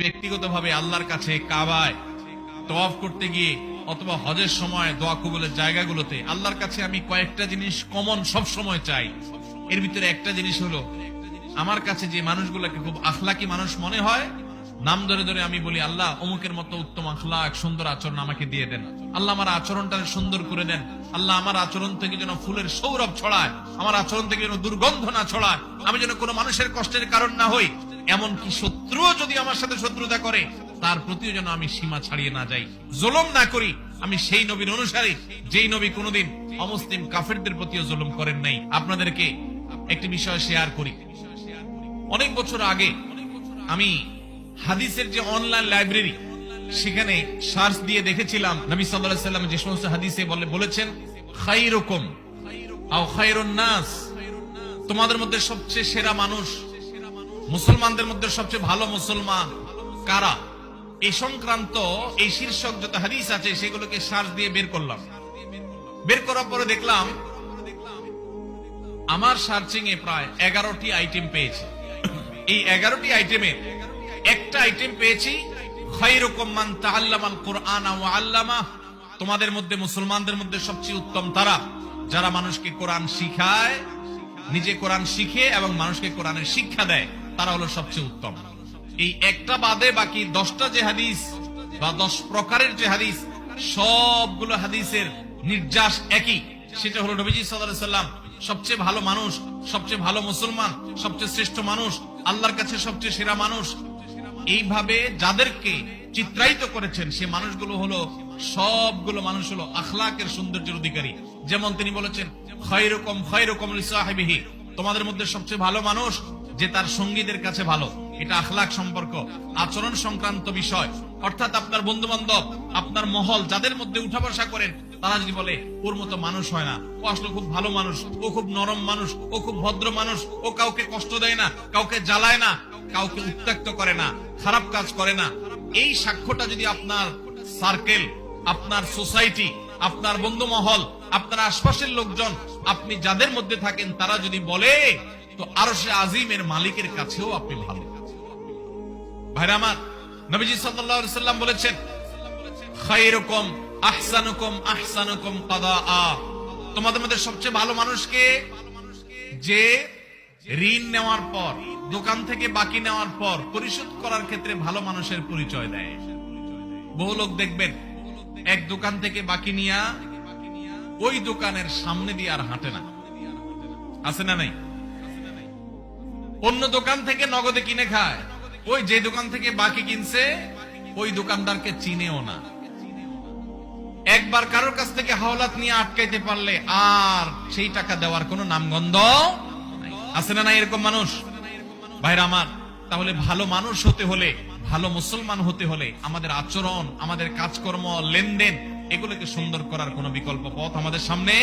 ব্যক্তিগতভাবে আল্লাহর কাছে কাবায় তওয়াফ করতে গিয়ে অথবা হজের সময় দোয়া কবুলের জায়গাগুলোতে আল্লাহর কাছে আমি কয়েকটা জিনিস কমন সব সময় চাই। এর ভিতরে একটা জিনিস হলো, আমার কাছে যে মানুষগুলোকে খুব আখলাকি মানুষ মনে হয়, নাম ধরে ধরে আমি বলি, আল্লাহ অমুকের মতো উত্তম আখলাক সুন্দর আচরণ আমাকে দিয়ে দেন। আল্লাহ আমার আচরণটা সুন্দর করে দেন। আল্লাহ আমার আচরণ থেকে যেন ফুলের সৌরভ ছড়ায়, আমার আচরণ থেকে যেন দুর্গন্ধ না ছড়ায়, আমি যেন কোনো মানুষের কষ্টের কারণ না হই। এমনকি শত্রুও যদি আমার সাথে শত্রুতা করে, তার প্রতিও যেন আমি সীমা ছাড়িয়ে না যাই, জুলুম না করি। আমি সেই নবীর অনুসারী, যেই নবী কোনোদিন অমুসলিম কাফেরদের প্রতিও জুলুম করেন নাই। আপনাদেরকে একটি বিষয় শেয়ার করি। অনেক বছর আগে আমি হাদিসের যে অনলাইন লাইব্রেরি, সেখানে সার্চ দিয়ে দেখেছিলাম নবী সাল্লাল্লাহু আলাইহি ওয়াসাল্লাম যে সমস্ত হাদিসে বলেছেন, খায়রুকুম আও খায়রুন নাস, তোমাদের মধ্যে সবচেয়ে সেরা মানুষ, মুসলমানদের মধ্যে সবচেয়ে ভালো মুসলমান কারা, এই সংক্রান্ত এই শীর্ষক যত হাদিস আছে সেগুলোকে সার্চ দিয়ে বের করলাম। বের করার পরে দেখলাম আমার সার্চিং এ প্রায় 11টি আইটেম পেয়েছি। এই 11টি আইটেমের একটা আইটেম পেয়েছি, খায়রুকুম মান তাআল্লামাল কুরআন ওয়া আল্লামা, তোমাদের মধ্যে মুসলমানদের মধ্যে সবচেয়ে উত্তম তারা যারা মানুষকে কোরআন শিখায়, নিজে কোরআন শিখে এবং মানুষকে কোরআনের শিক্ষা দেয়, তারা হলো সবচেয়ে উত্তম। এই একটা বাদে বাকি 10টা যে হাদিস বা 10 প্রকারের যে হাদিস, সবগুলো হাদিসের নির্যাস একই, সেটা হলো নবীজি সাল্লাল্লাহু আলাইহি ওয়াসাল্লাম সবচেয়ে ভালো মানুষ, সবচেয়ে ভালো মুসলমান, সবচেয়ে শ্রেষ্ঠ মানুষ, আল্লাহর কাছে সবচেয়ে সেরা মানুষ। এইভাবে যাদেরকে চিত্রায়িত করেছেন সে মানুষগুলো হলো, সবগুলো মানুষ হলো আখলাকের সৌন্দর্যের অধিকারী। যেমন তিনি বলেছেন, খায়রুকুম খায়রুকুম লিসাহিবিহি, তোমাদের মধ্যে সবচেয়ে ভালো মানুষ যে তার সঙ্গীদের কাছে ভালো। এটা আখলাক সম্পর্ক, আচরণ সংক্রান্ত বিষয়। অর্থাৎ আপনার বন্ধু বান্ধব, আপনার মহল যাদের মধ্যে উঠা বসা করেন, তারা যদি বলে ওর মতো মানুষ হয় না, ও আসলে খুব ভালো মানুষ, ও খুব নরম মানুষ, ও খুব ভদ্র মানুষ, ও কাউকে কষ্ট দেয় না, কাউকে জ্বালায় না, কাউকে উত্ত্যক্ত করে না, খারাপ কাজ করে না, এই সাক্ষ্যটা যদি আপনার সার্কেল, আপনার সোসাইটি, আপনার বন্ধু মহল, আপনার আশপাশের লোকজন, আপনি যাদের মধ্যে থাকেন তারা যদি বলে, তো আরশে আজিমের মালিকের কাছেও আপনি ভালো। ভাইরা আমার, নবীজি সাল্লাল্লাহু আলাইহি ওয়াসাল্লাম বলেছেন, খায়রুকুম আহসানুকুম আহসানুকুম কাদাআ, তোমাদের মধ্যে সবচেয়ে ভালো মানুষকে যে ঋণ নেওয়ার পর, দোকান থেকে বাকি নেওয়ার পর পরিশোধ করার ক্ষেত্রে ভালো মানুষের পরিচয় দেয়। বহু লোক দেখবেন এক দোকান থেকে বাকি নিয়া ওই দোকানের সামনে দিয়ে আর হাঁটে না, আছে না নাই? অন্য দোকান থেকে নগদে কিনে খায়, ওই যে দোকান থেকে বাকি কিনছে ওই দোকানদারকে চিনেও না। একবার কারোর কাছ থেকে হাওলাত নিয়ে আটকাইতে পারলে আর সেই টাকা দেওয়ার কোনো নামগন্ধ নাই। আছে না নাই এরকম মানুষ? ভাইরা আমার, তাহলে ভালো মানুষ হতে হলে, ভালো মুসলমান হতে হলে আমাদের আচরণ, আমাদের কাজকর্ম, লেনদেন, এগুলোকে সুন্দর করার কোনো বিকল্প পথ আমাদের সামনে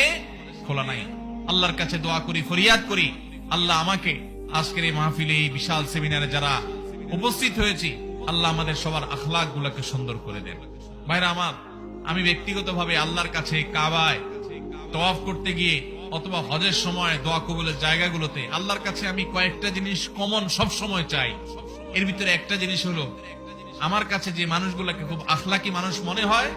খোলা নাই। আল্লাহর কাছে দোয়া করি, ফরিয়াদ করি, আল্লাহ আমাকে আজকের এই মাহফিলে, এই বিশাল সেমিনারে যারা উপস্থিত হয়েছি, আল্লাহ আমাদের সবার আখলাক গুলাকে সুন্দর করে দেন। ভাইরা আমার, আমি ব্যক্তিগতভাবে আল্লাহর কাছে কাবায় তওয়াফ করতে গিয়ে অথবা হজের সময় দোয়া কবুলের জায়গাগুলোতে আল্লাহর কাছে আমি কয়েকটা জিনিস কমন সব সময় চাই। এর ভিতরে একটা জিনিস হলো, আমার কাছে যে মানুষগুলোকে খুব আখলাকি মানুষ মনে হয়,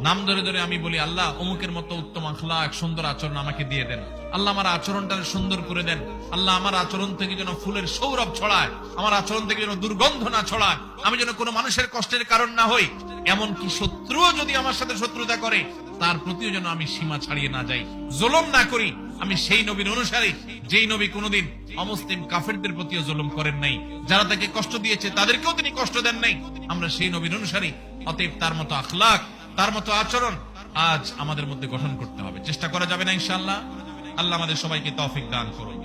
নাম ধরে ধরে আমি বলি, আল্লাহ অমুকের মতো উত্তম আখলাক সুন্দর আচরণ আমাকে দিয়ে দেন। আল্লাহ আমার আচরণটা সুন্দর করে দেন। আল্লাহ আমার আচরণ থেকে যেন ফুলের সৌরভ ছড়ায়, আমার আচরণ থেকে যেন দুর্গন্ধ না ছড়ায়, আমি যেন কোনো মানুষের কষ্টের কারণ না হই। এমনকি শত্রুও যদি আমার সাথে শত্রুতা করে, তার প্রতিও যেন আমি সীমা ছাড়িয়ে না যাই, জুলুম না করি। আমি সেই নবীর অনুসারী, যেই নবী কোনোদিন অমুসলিম কাফেরদের প্রতিও জুলুম করেন নাই, যারা তাকে কষ্ট দিয়েছে তাদেরকেও তিনি কষ্ট দেন নাই। আমরা সেই নবীর অনুসারী, অতএব তার মতো আখলাক, তার মতো আচরণ আজ আমাদের মধ্যে গঠন করতে হবে। চেষ্টা করা যাবে না ইনশাআল্লাহ? আল্লাহ আমাদের সবাইকে তৌফিক দান করুন।